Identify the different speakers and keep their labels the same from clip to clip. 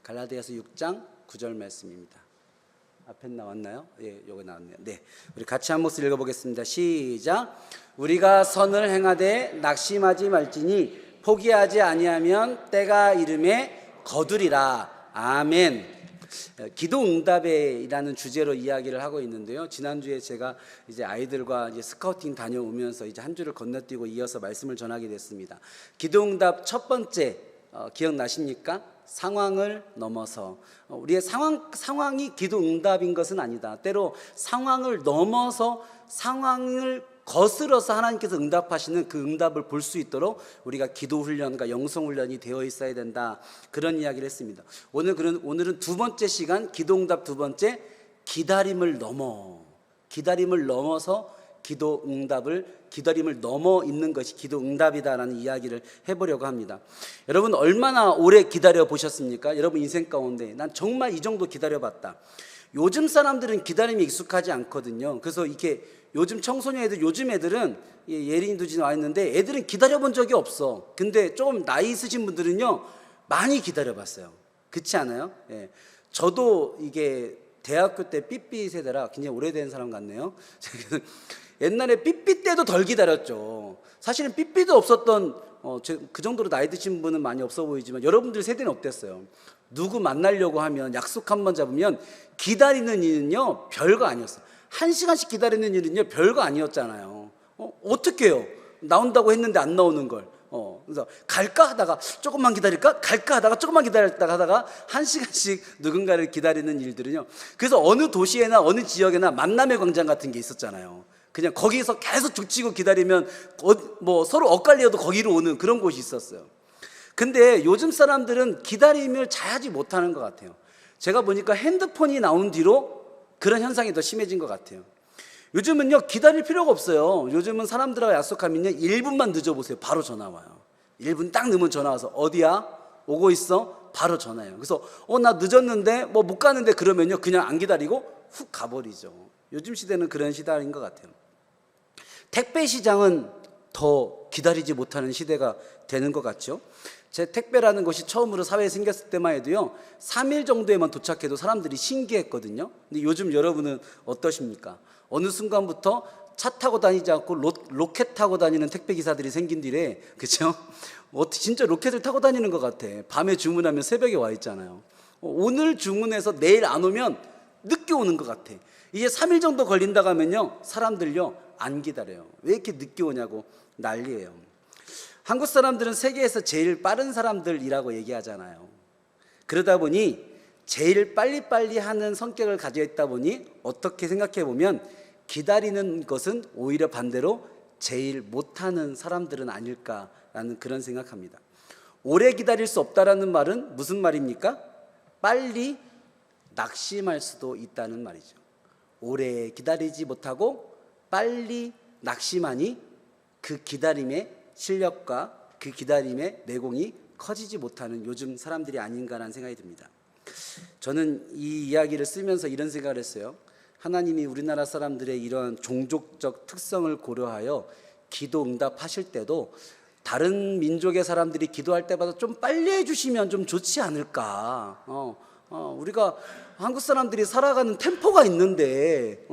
Speaker 1: 갈라디아서 6장 9절 말씀입니다. 앞에 나왔나요? 예, 여기 나왔네요. 네, 우리 같이 한 목소리 읽어보겠습니다. 시작. 우리가 선을 행하되 낙심하지 말지니 포기하지 아니하면 때가 이름에 거두리라. 아멘. 기도응답이라는 주제로 이야기를 하고 있는데요. 지난주에 제가 이제 아이들과 이제 스카우팅 다녀오면서 이제 한 주를 건너뛰고 이어서 말씀을 전하게 됐습니다. 기도응답 첫 번째 기억나십니까? 상황을 넘어서. 우리의 상황이 기도응답인 것은 아니다. 때로 상황을 넘어서 상황을 거스러서 하나님께서 응답하시는 그 응답을 볼 수 있도록 우리가 기도훈련과 영성훈련이 되어 있어야 된다, 그런 이야기를 했습니다. 오늘은 두 번째 시간, 기도응답 두 번째, 기다림을 넘어서 기다림을 넘어 있는 것이 기도응답이다라는 이야기를 해보려고 합니다. 여러분 얼마나 오래 기다려 보셨습니까? 여러분 인생 가운데 난 정말 이 정도 기다려봤다. 요즘 사람들은 기다림이 익숙하지 않거든요. 그래서 이렇게 요즘 청소년 애들, 요즘 애들은 예린이도 지금 와 있는데 애들은 기다려본 적이 없어. 근데 조금 나이 있으신 분들은요 많이 기다려봤어요. 그렇지 않아요? 예. 저도 이게 대학교 때 삐삐 세대라 굉장히 오래된 사람 같네요. 옛날에 삐삐 때도 덜 기다렸죠. 사실은 삐삐도 없었던 그 정도로 나이 드신 분은 많이 없어 보이지만 여러분들 세대는 어땠어요? 누구 만나려고 하면 약속 한번 잡으면 기다리는 일은요 별거 아니었어요. 1시간씩 기다리는 일은요 별거 아니었잖아요. 어떻게 해요? 나온다고 했는데 안 나오는 걸. 그래서 갈까 하다가 조금만 기다릴까? 갈까 하다가 조금만 기다렸다가 하다가 1시간씩 누군가를 기다리는 일들은요. 그래서 어느 도시에나 어느 지역에나 만남의 광장 같은 게 있었잖아요. 그냥 거기서 계속 죽치고 기다리면 뭐 서로 엇갈려도 거기로 오는 그런 곳이 있었어요. 근데 요즘 사람들은 기다림을 잘하지 못하는 것 같아요. 제가 보니까 핸드폰이 나온 뒤로 그런 현상이 더 심해진 것 같아요. 요즘은요 기다릴 필요가 없어요. 요즘은 사람들하고 약속하면요 1분만 늦어보세요. 바로 전화 와요. 1분 딱 늦으면 전화 와서 어디야? 오고 있어? 바로 전화해요. 그래서 나 늦었는데 뭐 못 가는데 그러면요 그냥 안 기다리고 훅 가버리죠. 요즘 시대는 그런 시대인 것 같아요. 택배 시장은 더 기다리지 못하는 시대가 되는 것 같죠. 제 택배라는 것이 처음으로 사회에 생겼을 때만 해도요 3일 정도에만 도착해도 사람들이 신기했거든요. 근데 요즘 여러분은 어떠십니까? 어느 순간부터 차 타고 다니지 않고 로켓 타고 다니는 택배 기사들이 생긴 뒤래, 그렇죠? 진짜 로켓을 타고 다니는 것 같아. 밤에 주문하면 새벽에 와 있잖아요. 오늘 주문해서 내일 안 오면 늦게 오는 것 같아. 이제 3일 정도 걸린다고 하면요 사람들요 안 기다려요. 왜 이렇게 늦게 오냐고 난리예요. 한국 사람들은 세계에서 제일 빠른 사람들이라고 얘기하잖아요. 그러다 보니 제일 빨리빨리 하는 성격을 가지고 있다 보니 어떻게 생각해 보면 기다리는 것은 오히려 반대로 제일 못하는 사람들은 아닐까라는 그런 생각합니다. 오래 기다릴 수 없다라는 말은 무슨 말입니까? 빨리 낙심할 수도 있다는 말이죠. 오래 기다리지 못하고 빨리 낙심하니 그 기다림의 실력과 그 기다림의 내공이 커지지 못하는 요즘 사람들이 아닌가라는 생각이 듭니다. 저는 이 이야기를 쓰면서 이런 생각을 했어요. 하나님이 우리나라 사람들의 이런 종족적 특성을 고려하여 기도 응답하실 때도 다른 민족의 사람들이 기도할 때마다 좀 빨리 해주시면 좀 좋지 않을까. 우리가 한국 사람들이 살아가는 템포가 있는데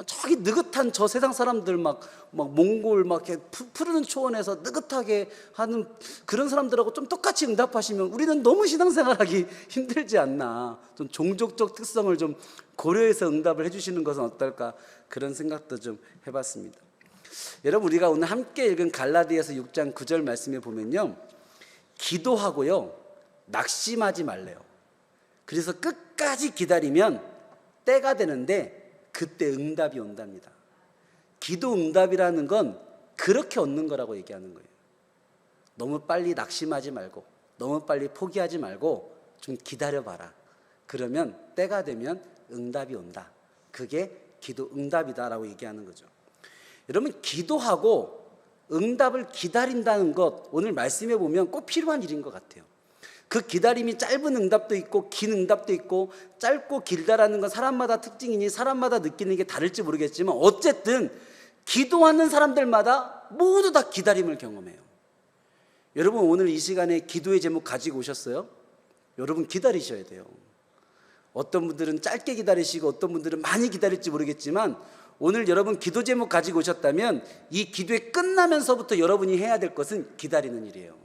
Speaker 1: 저기 느긋한 저 세상 사람들 막 몽골 막 이렇게 푸르는 초원에서 느긋하게 하는 그런 사람들하고 좀 똑같이 응답하시면 우리는 너무 신앙생활하기 힘들지 않나. 좀 종족적 특성을 좀 고려해서 응답을 해주시는 것은 어떨까, 그런 생각도 좀 해봤습니다. 여러분 우리가 오늘 함께 읽은 갈라디아서 6장 9절 말씀에 보면요 기도하고요 낙심하지 말래요. 그래서 끝까지 기다리면 때가 되는데 그때 응답이 온답니다. 기도 응답이라는 건 그렇게 얻는 거라고 얘기하는 거예요. 너무 빨리 낙심하지 말고 너무 빨리 포기하지 말고 좀 기다려봐라. 그러면 때가 되면 응답이 온다. 그게 기도 응답이다라고 얘기하는 거죠. 여러분 기도하고 응답을 기다린다는 것 오늘 말씀해 보면 꼭 필요한 일인 것 같아요. 그 기다림이 짧은 응답도 있고 긴 응답도 있고, 짧고 길다라는 건 사람마다 특징이니 사람마다 느끼는 게 다를지 모르겠지만 어쨌든 기도하는 사람들마다 모두 다 기다림을 경험해요. 여러분 오늘 이 시간에 기도의 제목 가지고 오셨어요? 여러분 기다리셔야 돼요. 어떤 분들은 짧게 기다리시고 어떤 분들은 많이 기다릴지 모르겠지만 오늘 여러분 기도 제목 가지고 오셨다면 이 기도회 끝나면서부터 여러분이 해야 될 것은 기다리는 일이에요.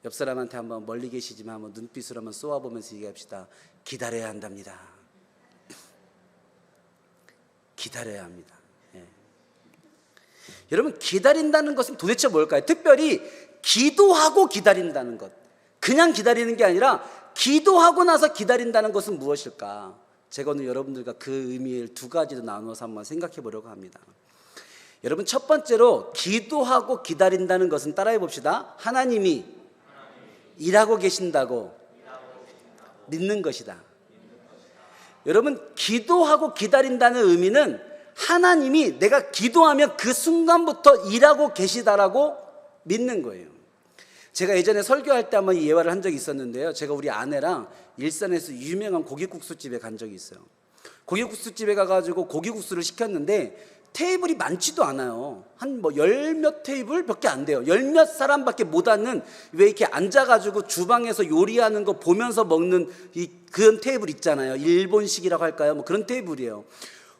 Speaker 1: 옆 사람한테 한번 멀리 계시지만 한번 눈빛으로 한번 쏘아보면서 얘기합시다. 기다려야 한답니다. 기다려야 합니다. 예. 여러분 기다린다는 것은 도대체 뭘까요? 특별히 기도하고 기다린다는 것, 그냥 기다리는 게 아니라 기도하고 나서 기다린다는 것은 무엇일까? 제가 오늘 여러분들과 그 의미를 두 가지로 나눠서 한번 생각해 보려고 합니다. 여러분 첫 번째로 기도하고 기다린다는 것은 따라해 봅시다. 하나님이 일하고 계신다고 믿는 것이다. 여러분 기도하고 기다린다는 의미는 하나님이 내가 기도하면 그 순간부터 일하고 계시다라고 믿는 거예요. 제가 예전에 설교할 때 한번 이 예화를 한 적이 있었는데요. 제가 우리 아내랑 일산에서 유명한 고기국수집에 간 적이 있어요. 고기국수집에 가가지고 고기국수를 시켰는데 테이블이 많지도 않아요. 한 뭐 열 몇 테이블밖에 안 돼요. 열 몇 사람밖에 못 앉는, 왜 이렇게 앉아가지고 주방에서 요리하는 거 보면서 먹는 그런 테이블 있잖아요. 일본식이라고 할까요? 뭐 그런 테이블이에요.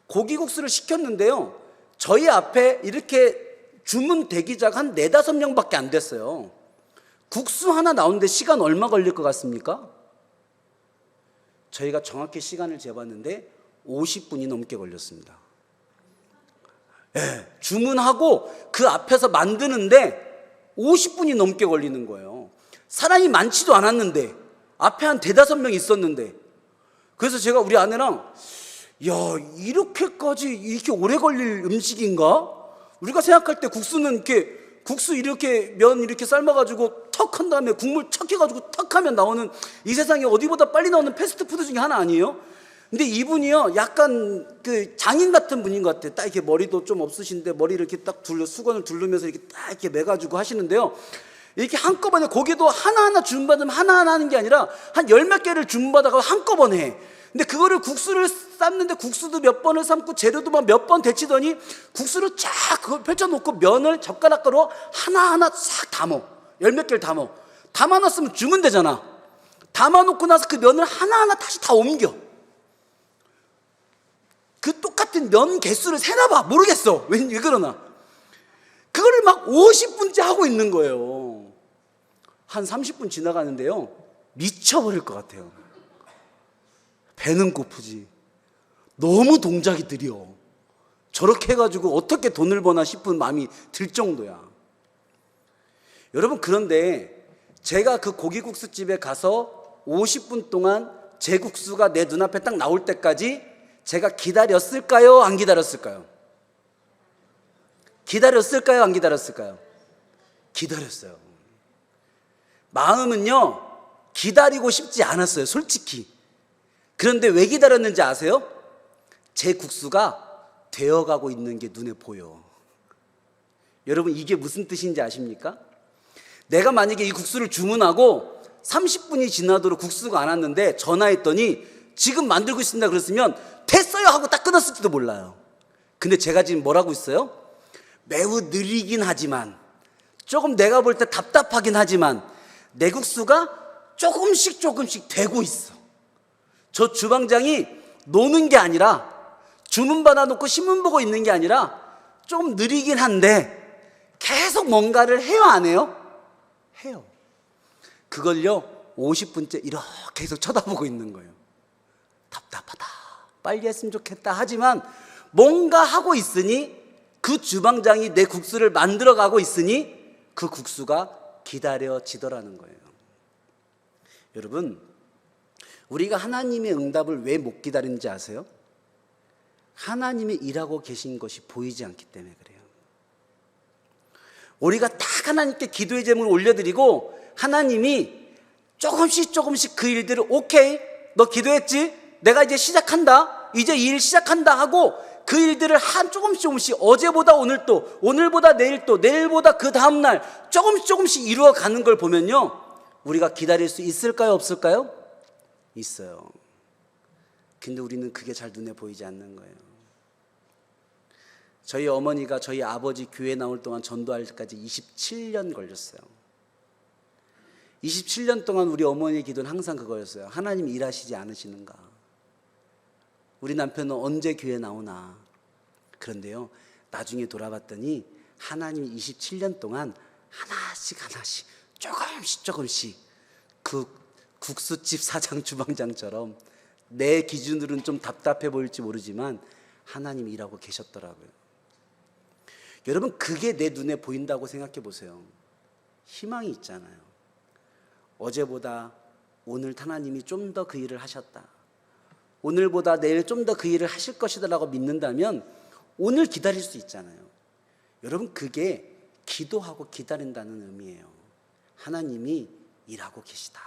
Speaker 1: 고기국수를 시켰는데요. 저희 앞에 이렇게 주문 대기자가 한 4-5명밖에 안 됐어요. 국수 하나 나오는데 시간 얼마 걸릴 것 같습니까? 저희가 정확히 시간을 재봤는데 50분이 넘게 걸렸습니다. 예, 주문하고 그 앞에서 만드는데 50분이 넘게 걸리는 거예요. 사람이 많지도 않았는데 앞에 한 4-5명 있었는데, 그래서 제가 우리 아내랑 이렇게 오래 걸릴 음식인가? 우리가 생각할 때 국수는 국수 이렇게 면 이렇게 삶아가지고 턱 한 다음에 국물 척 해가지고 턱 하면 나오는 이 세상에 어디보다 빨리 나오는 패스트푸드 중에 하나 아니에요? 근데 이분이요 약간 그 장인 같은 분인 것 같아요. 딱 이렇게 머리도 좀 없으신데 머리를 이렇게 딱 수건을 두르면서 이렇게 딱 이렇게 매가지고 하시는데요. 이렇게 한꺼번에 고기도 하나하나 주문받으면 하나하나 하는 게 아니라 한 10몇 개를 주문받아가 한꺼번에 해. 근데 그거를 국수를 삶는데 국수도 몇 번을 삶고 재료도 막 몇 번 데치더니 국수를 쫙 그걸 펼쳐놓고 면을 젓가락으로 하나하나 싹 담어. 10몇 개를 담어. 담아놨으면 주면 되잖아. 담아놓고 나서 그 면을 하나하나 다시 다 옮겨. 그 똑같은 면 개수를 세나봐. 모르겠어. 왜 그러나. 그거를 막 50분째 하고 있는 거예요. 한 30분 지나가는데요. 미쳐버릴 것 같아요. 배는 고프지. 너무 동작이 느려. 저렇게 해가지고 어떻게 돈을 버나 싶은 마음이 들 정도야. 여러분, 그런데 제가 그 고기국수집에 가서 50분 동안 제 국수가 내 눈앞에 딱 나올 때까지 제가 기다렸을까요? 안 기다렸을까요? 기다렸을까요? 안 기다렸을까요? 기다렸어요. 마음은요 기다리고 싶지 않았어요, 솔직히. 그런데 왜 기다렸는지 아세요? 제 국수가 되어가고 있는 게 눈에 보여. 여러분, 이게 무슨 뜻인지 아십니까? 내가 만약에 이 국수를 주문하고 30분이 지나도록 국수가 안 왔는데 전화했더니 지금 만들고 있습니다 그랬으면 됐어요 하고 딱 끊었을지도 몰라요. 근데 제가 지금 뭐라고 있어요? 매우 느리긴 하지만, 조금 내가 볼 때 답답하긴 하지만 내 국수가 조금씩 되고 있어. 저 주방장이 노는 게 아니라, 주문 받아놓고 신문 보고 있는 게 아니라 좀 느리긴 한데 계속 뭔가를 해요, 안 해요? 해요. 그걸요 50분째 이렇게 계속 쳐다보고 있는 거예요. 답답하다, 빨리 했으면 좋겠다 하지만 뭔가 하고 있으니, 그 주방장이 내 국수를 만들어 가고 있으니 그 국수가 기다려지더라는 거예요. 여러분, 우리가 하나님의 응답을 왜 못 기다리는지 아세요? 하나님이 일하고 계신 것이 보이지 않기 때문에 그래요. 우리가 딱 하나님께 기도의 제목을 올려드리고 하나님이 조금씩 그 일들을, 오케이, 너 기도했지? 내가 이제 시작한다, 이제 이 일 시작한다 하고 그 일들을 한 조금씩 어제보다 오늘 또, 오늘보다 내일 또, 내일보다 그 다음날 조금씩 이루어가는 걸 보면요, 우리가 기다릴 수 있을까요, 없을까요? 있어요. 근데 우리는 그게 잘 눈에 보이지 않는 거예요. 저희 어머니가 저희 아버지 교회 나올 동안 전도할 때까지 27년 걸렸어요. 27년 동안 우리 어머니의 기도는 항상 그거였어요. 하나님 일하시지 않으시는가? 우리 남편은 언제 교회 나오나? 그런데요, 나중에 돌아봤더니 하나님이 27년 동안 하나씩 조금씩 그 국수집 사장 주방장처럼 내 기준으로는 좀 답답해 보일지 모르지만 하나님이 일하고 계셨더라고요. 여러분, 그게 내 눈에 보인다고 생각해 보세요. 희망이 있잖아요. 어제보다 오늘 하나님이 좀 더 그 일을 하셨다, 오늘보다 내일 좀 더 그 일을 하실 것이다 라고 믿는다면 오늘 기다릴 수 있잖아요. 여러분, 그게 기도하고 기다린다는 의미예요. 하나님이 일하고 계시다,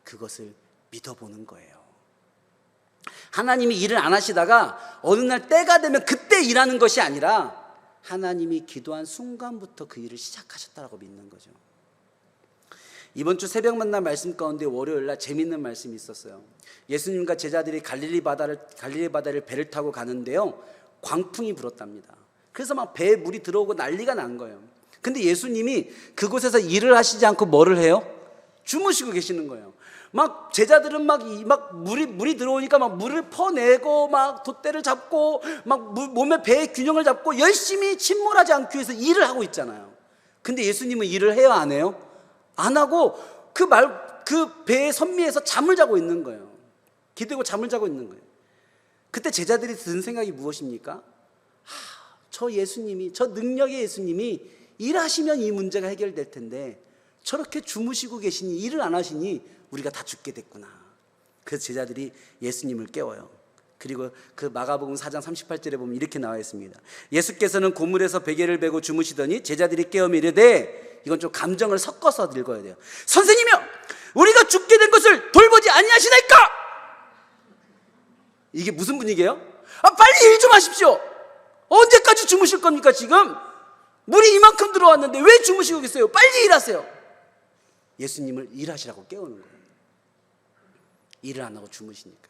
Speaker 1: 그것을 믿어보는 거예요. 하나님이 일을 안 하시다가 어느 날 때가 되면 그때 일하는 것이 아니라 하나님이 기도한 순간부터 그 일을 시작하셨다라고 믿는 거죠. 이번 주 새벽 만남 말씀 가운데 월요일 날 재밌는 말씀이 있었어요. 예수님과 제자들이 갈릴리 바다를 배를 타고 가는데요, 광풍이 불었답니다. 그래서 막 배에 물이 들어오고 난리가 난 거예요. 근데 예수님이 그곳에서 일을 하시지 않고 뭐를 해요? 주무시고 계시는 거예요. 막 제자들은 막 물이 들어오니까 막 물을 퍼내고 막 돛대를 잡고 막 몸에 배의 균형을 잡고 열심히 침몰하지 않기 위해서 일을 하고 있잖아요. 근데 예수님은 일을 해요, 안 해요? 안 하고 그 배의 선미에서 잠을 자고 있는 거예요. 기대고 잠을 자고 있는 거예요. 그때 제자들이 든 생각이 무엇입니까? 저 예수님이, 저 능력의 예수님이 일하시면 이 문제가 해결될 텐데 저렇게 주무시고 계시니, 일을 안 하시니 우리가 다 죽게 됐구나. 그래서 제자들이 예수님을 깨워요. 그리고 그 마가복음 4장 38절에 보면 이렇게 나와 있습니다. 예수께서는 고물에서 베개를 베고 주무시더니 제자들이 깨우며 이르되, 이건 좀 감정을 섞어서 읽어야 돼요. 선생님이여, 우리가 죽게 된 것을 돌보지 아니하시나이까? 이게 무슨 분위기예요? 빨리 일 좀 하십시오. 언제까지 주무실 겁니까? 지금 물이 이만큼 들어왔는데 왜 주무시고 계세요? 빨리 일하세요. 예수님을 일하시라고 깨우는 거예요. 일을 안 하고 주무시니까.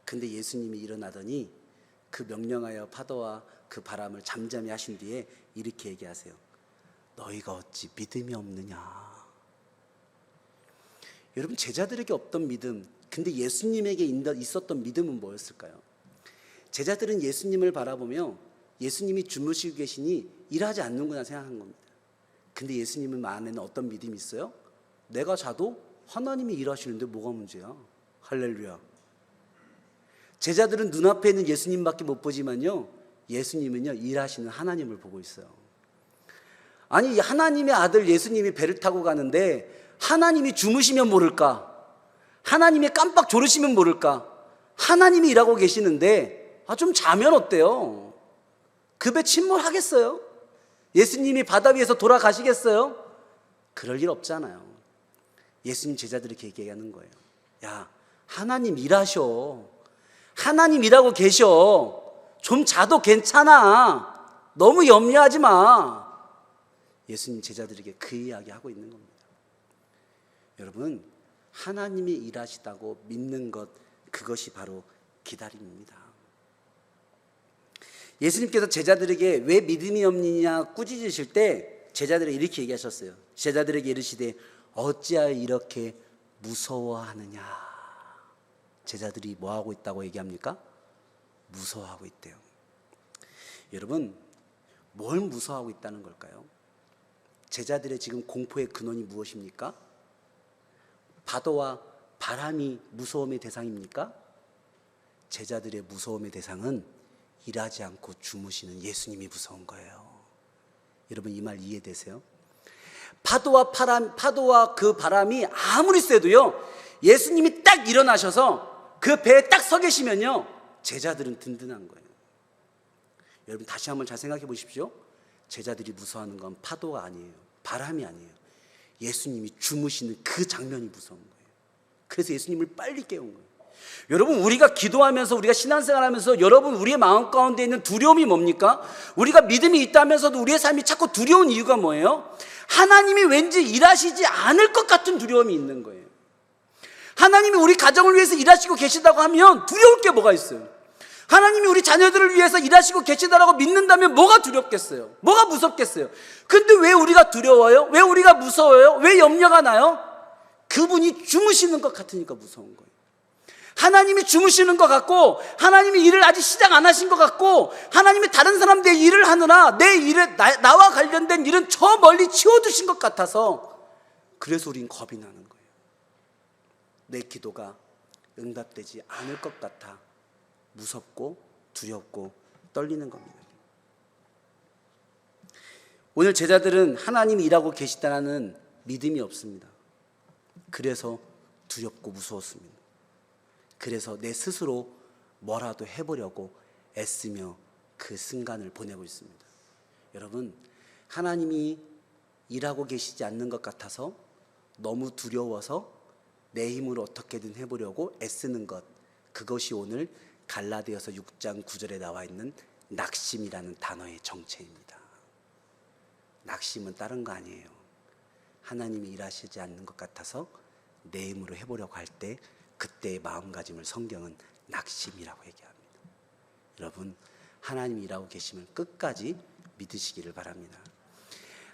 Speaker 1: 근데 예수님이 일어나더니 그 명령하여 파도와 그 바람을 잠잠히 하신 뒤에 이렇게 얘기하세요. 너희가 어찌 믿음이 없느냐. 여러분, 제자들에게 없던 믿음, 근데 예수님에게 있었던 믿음은 뭐였을까요? 제자들은 예수님을 바라보며 예수님이 주무시고 계시니 일하지 않는구나 생각한 겁니다. 근데 예수님은 안에는 어떤 믿음이 있어요? 내가 자도 하나님이 일하시는데 뭐가 문제야? 할렐루야. 제자들은 눈앞에 있는 예수님밖에 못 보지만요, 예수님은요, 일하시는 하나님을 보고 있어요. 아니, 하나님의 아들 예수님이 배를 타고 가는데 하나님이 주무시면 모를까? 하나님이 깜빡 졸으시면 모를까? 하나님이 일하고 계시는데 좀 자면 어때요? 그 배 침몰하겠어요? 예수님이 바다 위에서 돌아가시겠어요? 그럴 일 없잖아요. 예수님 제자들이 얘기하는 거예요. 야, 하나님 일하셔. 하나님 일하고 계셔. 좀 자도 괜찮아. 너무 염려하지 마. 예수님 제자들에게 그 이야기 하고 있는 겁니다. 여러분, 하나님이 일하시다고 믿는 것, 그것이 바로 기다림입니다. 예수님께서 제자들에게 왜 믿음이 없느냐 꾸짖으실 때 제자들에게 이렇게 얘기하셨어요. 제자들에게 이르시되 어찌하여 이렇게 무서워하느냐. 제자들이 뭐하고 있다고 얘기합니까? 무서워하고 있대요. 여러분, 뭘 무서워하고 있다는 걸까요? 제자들의 지금 공포의 근원이 무엇입니까? 파도와 바람이 무서움의 대상입니까? 제자들의 무서움의 대상은 일하지 않고 주무시는 예수님이 무서운 거예요. 여러분, 이 말 이해되세요? 파도와 그 바람이 아무리 세도요, 예수님이 딱 일어나셔서 그 배에 딱 서 계시면요, 제자들은 든든한 거예요. 여러분, 다시 한번 잘 생각해 보십시오. 제자들이 무서워하는 건 파도가 아니에요, 바람이 아니에요. 예수님이 주무시는 그 장면이 무서운 거예요. 그래서 예수님을 빨리 깨운 거예요. 여러분, 우리가 기도하면서, 우리가 신앙생활하면서 여러분, 우리의 마음 가운데 있는 두려움이 뭡니까? 우리가 믿음이 있다면서도 우리의 삶이 자꾸 두려운 이유가 뭐예요? 하나님이 왠지 일하시지 않을 것 같은 두려움이 있는 거예요. 하나님이 우리 가정을 위해서 일하시고 계시다고 하면 두려울 게 뭐가 있어요? 하나님이 우리 자녀들을 위해서 일하시고 계시다라고 믿는다면 뭐가 두렵겠어요? 뭐가 무섭겠어요? 근데 왜 우리가 두려워요? 왜 우리가 무서워요? 왜 염려가 나요? 그분이 주무시는 것 같으니까 무서운 거예요. 하나님이 주무시는 것 같고, 하나님이 일을 아직 시작 안 하신 것 같고, 하나님이 다른 사람들의 일을 하느라 내 일에 나와 관련된 일은 저 멀리 치워두신 것 같아서, 그래서 우린 겁이 나는 거예요. 내 기도가 응답되지 않을 것 같아 무섭고 두렵고 떨리는 겁니다. 오늘 제자들은 하나님이 일하고 계시다는 믿음이 없습니다. 그래서 두렵고 무서웠습니다. 그래서 내 스스로 뭐라도 해보려고 애쓰며 그 순간을 보내고 있습니다. 여러분, 하나님이 일하고 계시지 않는 것 같아서 너무 두려워서 내 힘으로 어떻게든 해보려고 애쓰는 것, 그것이 오늘 갈라디아서 6장 9절에 나와 있는 낙심이라는 단어의 정체입니다. 낙심은 다른 거 아니에요. 하나님이 일하시지 않는 것 같아서 내 힘으로 해보려고 할 때 그때의 마음가짐을 성경은 낙심이라고 얘기합니다. 여러분, 하나님이 일하고 계시면 끝까지 믿으시기를 바랍니다.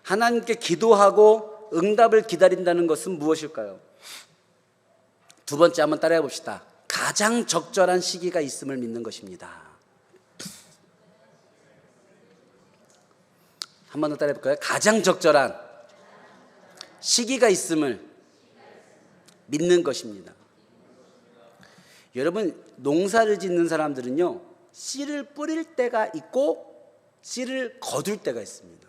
Speaker 1: 하나님께 기도하고 응답을 기다린다는 것은 무엇일까요? 두 번째 한번 따라해 봅시다. 가장 적절한 시기가 있음을 믿는 것입니다. 한 번 더 따라해 볼까요? 가장 적절한 시기가 있음을 믿는 것입니다. 여러분, 농사를 짓는 사람들은요, 씨를 뿌릴 때가 있고 씨를 거둘 때가 있습니다.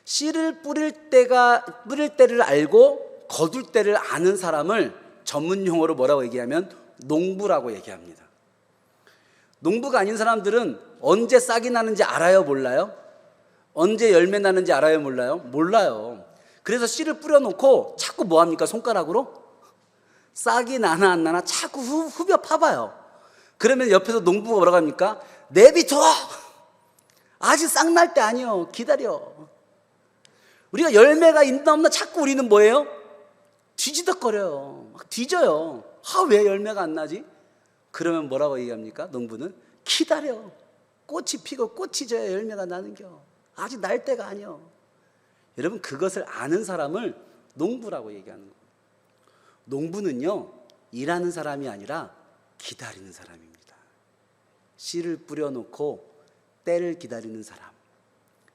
Speaker 1: 씨를 뿌릴 때를 알고 거둘 때를 아는 사람을 전문 용어로 뭐라고 얘기하면 농부라고 얘기합니다. 농부가 아닌 사람들은 언제 싹이 나는지 알아요, 몰라요? 언제 열매 나는지 알아요, 몰라요? 몰라요. 그래서 씨를 뿌려놓고 자꾸 뭐합니까? 손가락으로 싹이 나나 안 나나 자꾸 후벼 파봐요. 그러면 옆에서 농부가 뭐라고 합니까? 내비둬! 아직 싹 날 때 아니요, 기다려. 우리가 열매가 있나 없나 자꾸 우리는 뭐예요? 뒤지덕거려요. 막 뒤져요. 왜 열매가 안 나지? 그러면 뭐라고 얘기합니까? 농부는 기다려. 꽃이 피고 꽃이 져야 열매가 나는겨. 아직 날 때가 아니요. 여러분, 그것을 아는 사람을 농부라고 얘기하는 거예요. 농부는요, 일하는 사람이 아니라 기다리는 사람입니다. 씨를 뿌려놓고 때를 기다리는 사람,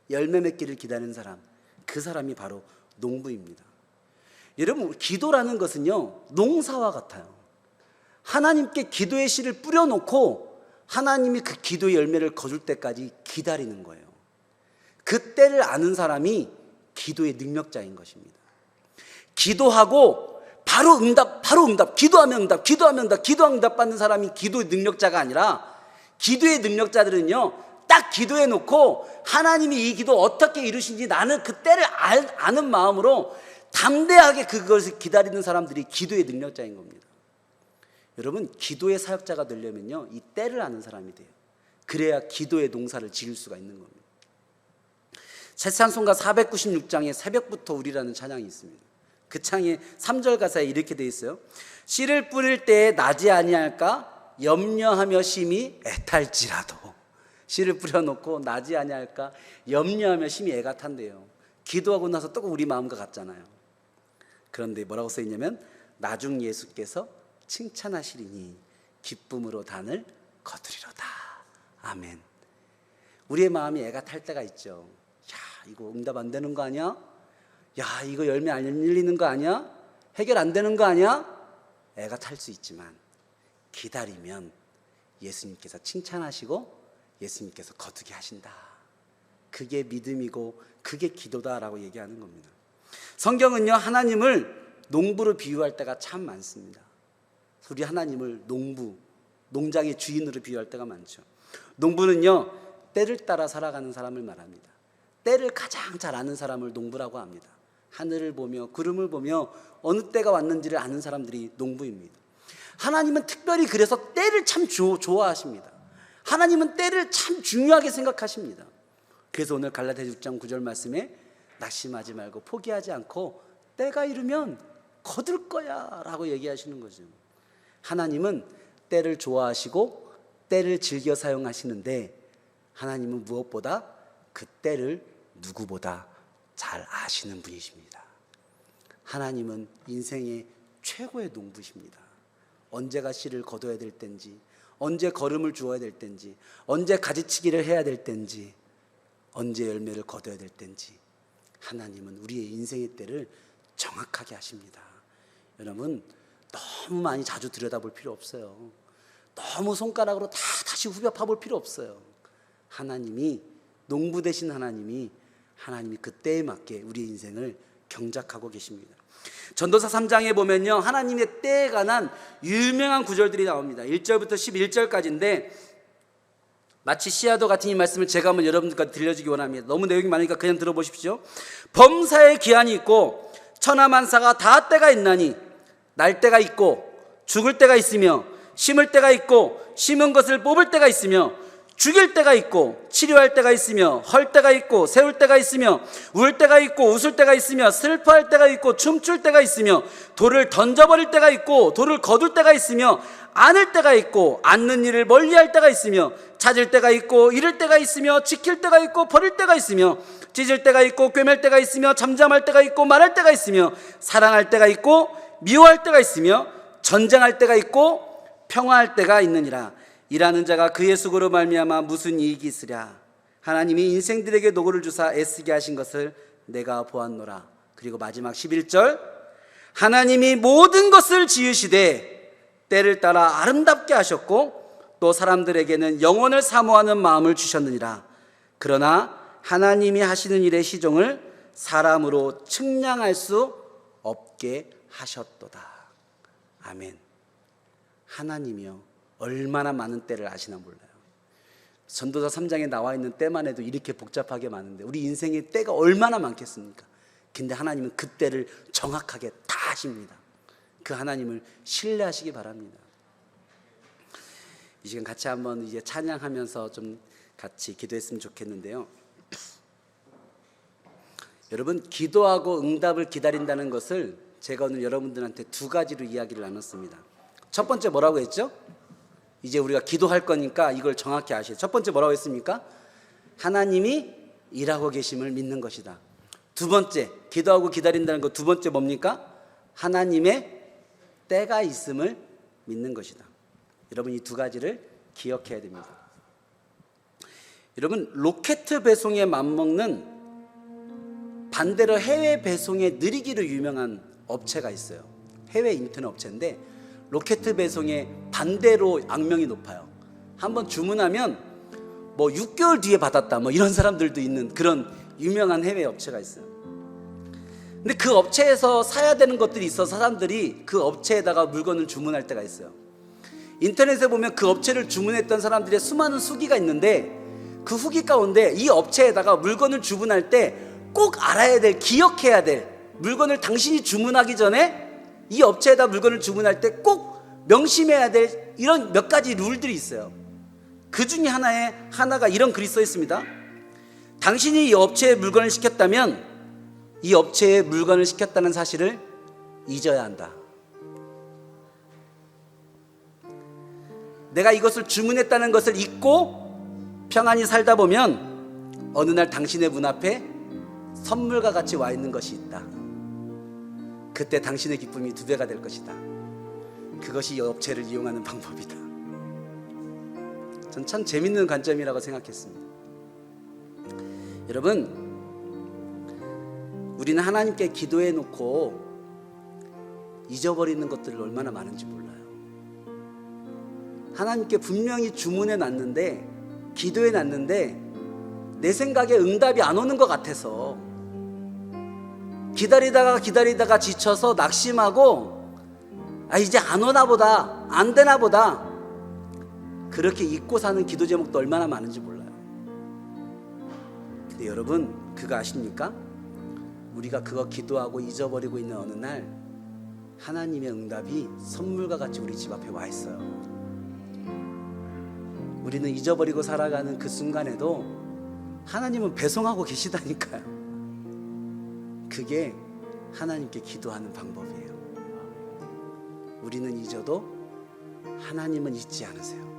Speaker 1: 열매 맺기를 기다리는 사람, 그 사람이 바로 농부입니다. 여러분, 기도라는 것은요, 농사와 같아요. 하나님께 기도의 씨를 뿌려놓고 하나님이 그 기도의 열매를 거둘 때까지 기다리는 거예요. 그 때를 아는 사람이 기도의 능력자인 것입니다. 기도하고 바로 응답, 기도하면 응답, 기도하면 응답 받는 사람이 기도의 능력자가 아니라, 기도의 능력자들은요, 딱 기도해 놓고 하나님이 이 기도 어떻게 이루신지 나는 그 때를 아는 마음으로 담대하게 그것을 기다리는 사람들이 기도의 능력자인 겁니다. 여러분, 기도의 사역자가 되려면요, 이 때를 아는 사람이 돼요. 그래야 기도의 농사를 지을 수가 있는 겁니다. 새찬송가 496장에 새벽부터 우리라는 찬양이 있습니다. 그 창에 3절 가사에 이렇게 되어 있어요. 씨를 뿌릴 때에 나지 아니할까 염려하며 심히 애탈지라도. 씨를 뿌려놓고 나지 아니할까 염려하며 심히 애가 탄대요. 기도하고 나서 또 우리 마음과 같잖아요. 그런데 뭐라고 써 있냐면, 나중 예수께서 칭찬하시리니 기쁨으로 단을 거두리로다. 아멘. 우리의 마음이 애가 탈 때가 있죠. 야, 이거 응답 안 되는 거 아니야? 야, 이거 열매 안 열리는 거 아니야? 해결 안 되는 거 아니야? 애가 탈 수 있지만 기다리면 예수님께서 칭찬하시고 예수님께서 거두게 하신다. 그게 믿음이고 그게 기도다라고 얘기하는 겁니다. 성경은요, 하나님을 농부로 비유할 때가 참 많습니다. 우리 하나님을 농장의 주인으로 비유할 때가 많죠. 농부는요, 때를 따라 살아가는 사람을 말합니다. 때를 가장 잘 아는 사람을 농부라고 합니다. 하늘을 보며 구름을 보며 어느 때가 왔는지를 아는 사람들이 농부입니다. 하나님은 특별히 그래서 때를 참 좋아하십니다. 하나님은 때를 참 중요하게 생각하십니다. 그래서 오늘 갈라디아 6장 9절 말씀에 낙심하지 말고 포기하지 않고 때가 이르면 거둘 거야 라고 얘기하시는 거죠. 하나님은 때를 좋아하시고 때를 즐겨 사용하시는데, 하나님은 무엇보다 그 때를 누구보다 잘 아시는 분이십니다. 하나님은 인생의 최고의 농부십니다. 언제가 씨를 거둬야 될 때인지, 언제 거름을 주어야 될 때인지, 언제 가지치기를 해야 될 때인지, 언제 열매를 거둬야 될 때인지 하나님은 우리의 인생의 때를 정확하게 하십니다. 여러분, 너무 많이 자주 들여다볼 필요 없어요. 너무 손가락으로 다시 후벼 파볼 필요 없어요. 하나님이, 농부 되신 하나님이 그 때에 맞게 우리의 인생을 경작하고 계십니다. 전도서 3장에 보면요, 하나님의 때에 관한 유명한 구절들이 나옵니다. 1절부터 11절까지인데 마치 시야도 같은 이 말씀을 제가 한번 여러분들까지 들려주기 원합니다. 너무 내용이 많으니까 그냥 들어보십시오. 범사에 기한이 있고 천하만사가 다 때가 있나니 날 때가 있고 죽을 때가 있으며 심을 때가 있고 심은 것을 뽑을 때가 있으며 죽일 때가 있고 치료할 때가 있으며 헐 때가 있고 세울 때가 있으며 울 때가 있고 웃을 때가 있으며 슬퍼할 때가 있고 춤출 때가 있으며 돌을 던져버릴 때가 있고 돌을 거둘 때가 있으며 안을 때가 있고 앉는 일을 멀리할 때가 있으며 찾을 때가 있고 잃을 때가 있으며 지킬 때가 있고 버릴 때가 있으며 찢을 때가 있고 꿰맬 때가 있으며 잠잠할 때가 있고 말할 때가 있으며 사랑할 때가 있고 미워할 때가 있으며 전쟁할 때가 있고 평화할 때가 있느니라. 일하는 자가 그의 수고로 말미암아 무슨 이익이 있으랴. 하나님이 인생들에게 노고를 주사 애쓰게 하신 것을 내가 보았노라. 그리고 마지막 11절, 하나님이 모든 것을 지으시되 때를 따라 아름답게 하셨고 또 사람들에게는 영원을 사모하는 마음을 주셨느니라. 그러나 하나님이 하시는 일의 시종을 사람으로 측량할 수 없게 하셨도다. 아멘. 하나님이요, 얼마나 많은 때를 아시나 몰라요. 전도서 3장에 나와 있는 때만 해도 이렇게 복잡하게 많은데 우리 인생의 때가 얼마나 많겠습니까? 근데 하나님은 그 때를 정확하게 다 아십니다. 그 하나님을 신뢰하시기 바랍니다. 이 시간 같이 한번 이제 찬양하면서 좀 같이 기도했으면 좋겠는데요. 여러분, 기도하고 응답을 기다린다는 것을 제가 오늘 여러분들한테 두 가지로 이야기를 나눴습니다. 첫 번째 뭐라고 했죠? 이제 우리가 기도할 거니까 이걸 정확히 아셔요. 첫 번째 뭐라고 했습니까? 하나님이 일하고 계심을 믿는 것이다. 두 번째, 기도하고 기다린다는 거 두 번째 뭡니까? 하나님의 때가 있음을 믿는 것이다. 여러분, 이 두 가지를 기억해야 됩니다. 여러분, 로켓 배송에 맞먹는 반대로 해외 배송에 느리기로 유명한 업체가 있어요. 해외 인터넷 업체인데 로켓 배송에 반대로 악명이 높아요. 한번 주문하면 뭐 6개월 뒤에 받았다, 뭐 이런 사람들도 있는 그런 유명한 해외 업체가 있어요. 근데 그 업체에서 사야 되는 것들이 있어서 사람들이 그 업체에다가 물건을 주문할 때가 있어요. 인터넷에 보면 그 업체를 주문했던 사람들의 수많은 후기가 있는데 그 후기 가운데 이 업체에다가 물건을 주문할 때 꼭 알아야 될, 기억해야 될, 물건을 당신이 주문하기 전에 이 업체에다 물건을 주문할 때 꼭 명심해야 될 이런 몇 가지 룰들이 있어요. 그 중에 하나가 이런 글이 써 있습니다. 당신이 이 업체에 물건을 시켰다면 이 업체에 물건을 시켰다는 사실을 잊어야 한다. 내가 이것을 주문했다는 것을 잊고 평안히 살다 보면 어느 날 당신의 문 앞에 선물과 같이 와 있는 것이 있다. 그때 당신의 기쁨이 2배가 될 것이다. 그것이 이 업체를 이용하는 방법이다. 전 참 재밌는 관점이라고 생각했습니다. 여러분, 우리는 하나님께 기도해 놓고 잊어버리는 것들이 얼마나 많은지 몰라요. 하나님께 분명히 주문해 놨는데, 기도해 놨는데 내 생각에 응답이 안 오는 것 같아서 기다리다가 지쳐서 낙심하고 이제 안 오나 보다, 안 되나 보다, 그렇게 잊고 사는 기도 제목도 얼마나 많은지 몰라요. 근데 여러분, 그거 아십니까? 우리가 그거 기도하고 잊어버리고 있는 어느 날 하나님의 응답이 선물과 같이 우리 집 앞에 와 있어요. 우리는 잊어버리고 살아가는 그 순간에도 하나님은 배송하고 계시다니까요. 그게 하나님께 기도하는 방법이에요. 우리는 잊어도 하나님은 잊지 않으세요.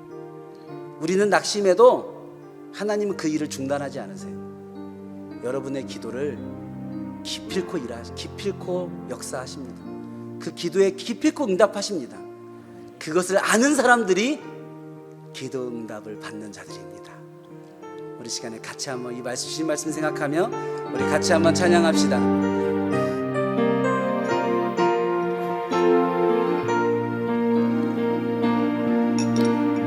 Speaker 1: 우리는 낙심해도 하나님은 그 일을 중단하지 않으세요. 여러분의 기도를 기필코 역사하십니다. 그 기도에 기필코 응답하십니다. 그것을 아는 사람들이 기도 응답을 받는 자들입니다. 우리 시간에 같이 한번 이 말씀, 주신 말씀 생각하며 우리 같이 한번 찬양합시다.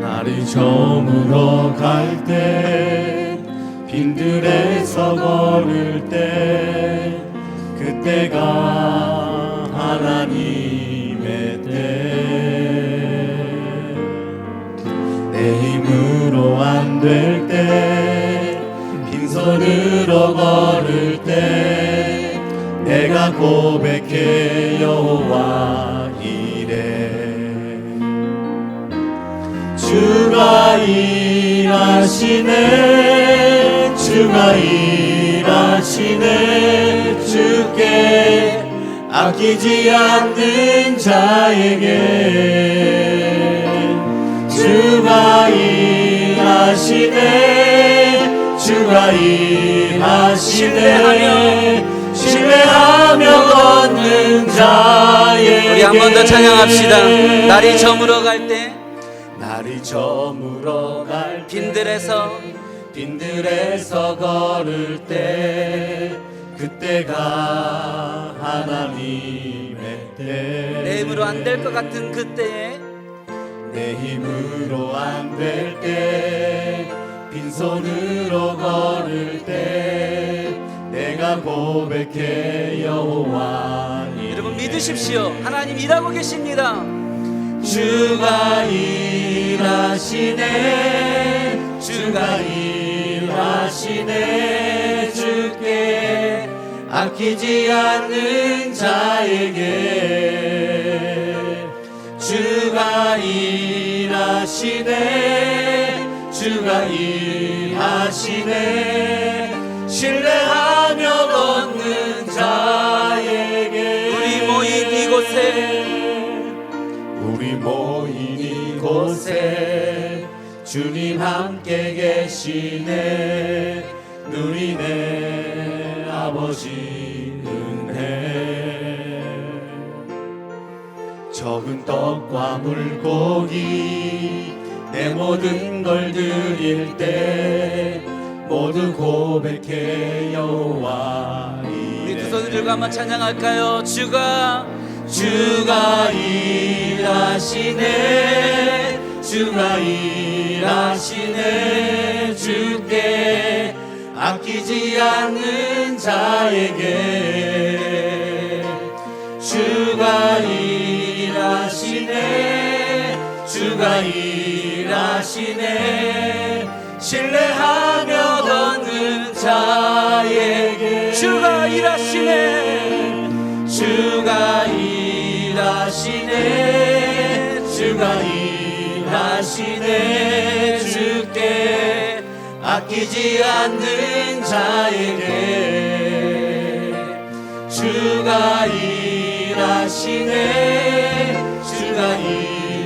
Speaker 2: 날이 저물어 갈 때 빈들에서 걸을 때 그때가 하나님의 때 내 힘으로 안 될 때 빈손으로 걸을 때 내가 고백해 여호와 이래 주가 일하시네 주가 일하시네 주께 아끼지 않는 자에게 주가 일하시네 주가 일하시네 신뢰하며 걷는 자에게
Speaker 1: 우리 한 번 더 찬양합시다. 날이 저물어 갈 때
Speaker 2: 날이 저물어 갈 때
Speaker 1: 빈들에서
Speaker 2: 걸을 때 그때가 하나님의 때
Speaker 1: 내 힘으로 안 될 것 같은 그때에
Speaker 2: 내 힘으로 안 될 때 빈손으로 걸을 때 내가 고백해 여호와
Speaker 1: 여러분 믿으십시오. 하나님 일하고 계십니다.
Speaker 2: 주가 일하시네 주가 일하시네 주께 아끼지 않는 자에게 주가 일하시네 주가 일하시네 신뢰하며 걷는 자에게 우리 모인 이곳에 주님 함께 계시네 누리네 아버지 은혜 적은 떡과 물고기 내 모든 걸 드릴 때 모두 고백해 여호와
Speaker 1: 우리 두 손을 들고 한번 찬양할까요? 주가
Speaker 2: 일하시네 주가 일하시네 주께 아끼지 않는 자에게 주가 일하시네 주가 일하시네 신뢰하며 걷는 자에게 주가 일하시네 주가 일하시네 주가 일하시네 주께 아끼지 않는 자에게 주가 일하시네 주가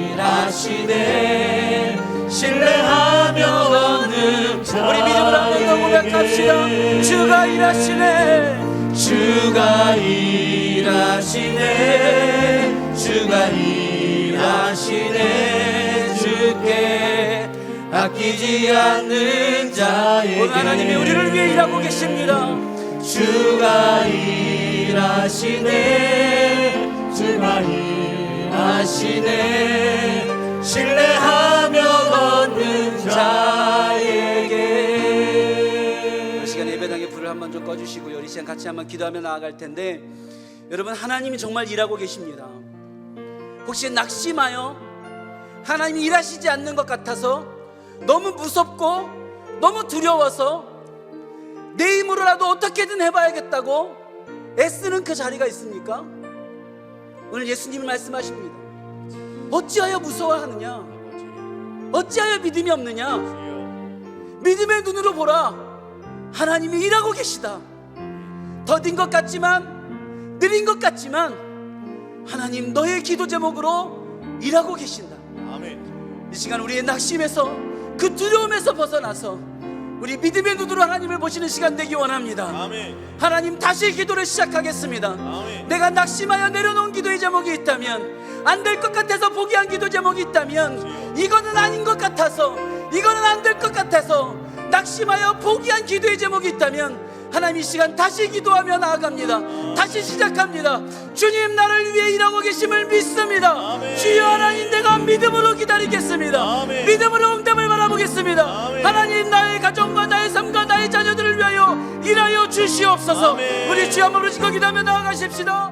Speaker 2: 일하시네 신뢰하며 걷는 자
Speaker 1: 우리 믿음으로 한번 더 고백합시다. 주가 일하시네
Speaker 2: 주가 일하시네 주가 일하시네 주께 아끼지 않는 자에게
Speaker 1: 오늘 하나님이 우리를 위해 일하고 계십니다.
Speaker 2: 주가 일하시네 주가 일하시네 신뢰하며 걷는 자에게
Speaker 1: 이 시간에 예배당의 불을 한번 좀 꺼주시고요. 이 시간 같이 한번 기도하며 나아갈 텐데 여러분 하나님이 정말 일하고 계십니다. 혹시 낙심하여 하나님이 일하시지 않는 것 같아서 너무 무섭고 너무 두려워서 내 힘으로라도 어떻게든 해봐야겠다고 애쓰는 그 자리가 있습니까? 오늘 예수님이 말씀하십니다. 어찌하여 무서워하느냐? 어찌하여 믿음이 없느냐? 믿음의 눈으로 보라. 하나님이 일하고 계시다. 더딘 것 같지만 느린 것 같지만 하나님 너의 기도 제목으로 일하고 계신다.
Speaker 2: 아멘.
Speaker 1: 이 시간 우리의 낙심에서 그 두려움에서 벗어나서 우리 믿음의 눈으로 하나님을 보시는 시간 되기 원합니다.
Speaker 2: 아멘.
Speaker 1: 하나님, 다시 기도를 시작하겠습니다.
Speaker 2: 아멘.
Speaker 1: 내가 낙심하여 내려놓은 기도의 제목이 있다면, 안 될 것 같아서 포기한 기도 제목이 있다면, 이거는 아닌 것 같아서, 이거는 안 될 것 같아서 낙심하여 포기한 기도의 제목이 있다면, 하나님 이 시간 다시 기도하며 나아갑니다. 다시 시작합니다. 주님, 나를 위해 일하고 계심을 믿습니다.
Speaker 2: 아멘.
Speaker 1: 주여 하나님, 내가 믿음으로 기다리겠습니다.
Speaker 2: 아멘.
Speaker 1: 믿음으로 응답을 바라보겠습니다.
Speaker 2: 아멘.
Speaker 1: 하나님, 나의 가정과 나의 삶과 나의 자녀들을 위하여 일하여 주시옵소서.
Speaker 2: 아멘.
Speaker 1: 우리 주여 한번 부르시고 기도하며 나아가십시다.